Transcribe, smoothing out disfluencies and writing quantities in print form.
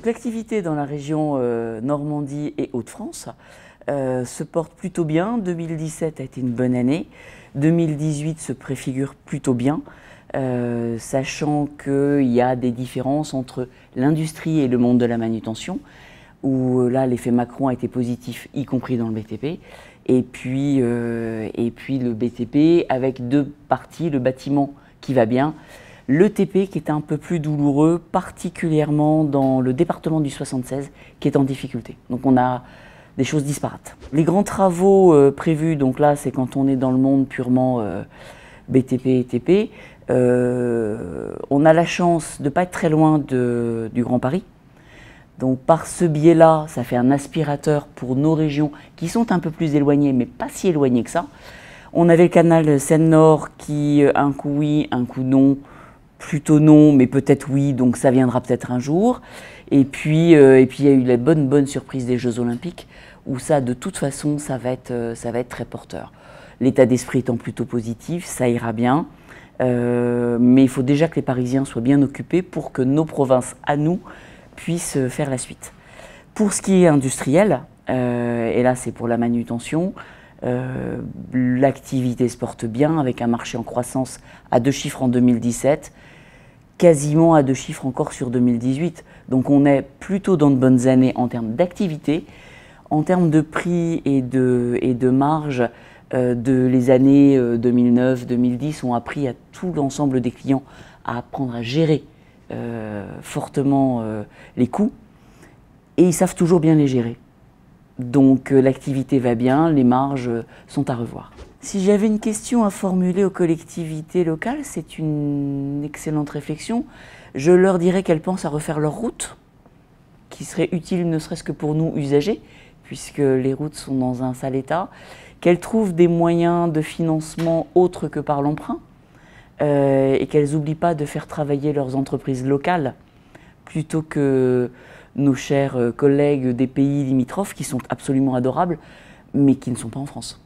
L'activité dans la région Normandie et Hauts-de-France se porte plutôt bien. 2017 a été une bonne année. 2018 se préfigure plutôt bien, sachant qu'il y a des différences entre l'industrie et le monde de la manutention, où là l'effet Macron a été positif, y compris dans le BTP. Et puis le BTP avec deux parties, le bâtiment qui va bien, le TP qui est un peu plus douloureux, particulièrement dans le département du 76 qui est en difficulté. Donc on a des choses disparates. Les grands travaux prévus, donc là c'est quand on est dans le monde purement BTP et TP, on a la chance de ne pas être très loin du Grand Paris. Donc par ce biais-là, ça fait un aspirateur pour nos régions qui sont un peu plus éloignées, mais pas si éloignées que ça. On avait le canal Seine-Nord qui, un coup oui, un coup non, plutôt non, mais peut-être oui, donc ça viendra peut-être un jour. Et puis il y a eu la bonne surprise des Jeux Olympiques, où ça, de toute façon, ça va être très porteur. L'état d'esprit étant plutôt positif, ça ira bien. Mais il faut déjà que les Parisiens soient bien occupés pour que nos provinces, à nous, puissent faire la suite. Pour ce qui est industriel, et là c'est pour la manutention, l'activité se porte bien avec un marché en croissance à 2 chiffres en 2017, quasiment à 2 chiffres encore sur 2018. Donc on est plutôt dans de bonnes années en termes d'activité. En termes de prix et de marge, les années 2009-2010 ont appris à tout l'ensemble des clients à apprendre à gérer fortement les coûts, et ils savent toujours bien les gérer. Donc l'activité va bien, les marges sont à revoir. Si j'avais une question à formuler aux collectivités locales, c'est une excellente réflexion. Je leur dirais qu'elles pensent à refaire leurs routes, qui seraient utiles ne serait-ce que pour nous usagers, puisque les routes sont dans un sale état, qu'elles trouvent des moyens de financement autres que par l'emprunt, et qu'elles n'oublient pas de faire travailler leurs entreprises locales plutôt que nos chers collègues des pays limitrophes qui sont absolument adorables mais qui ne sont pas en France.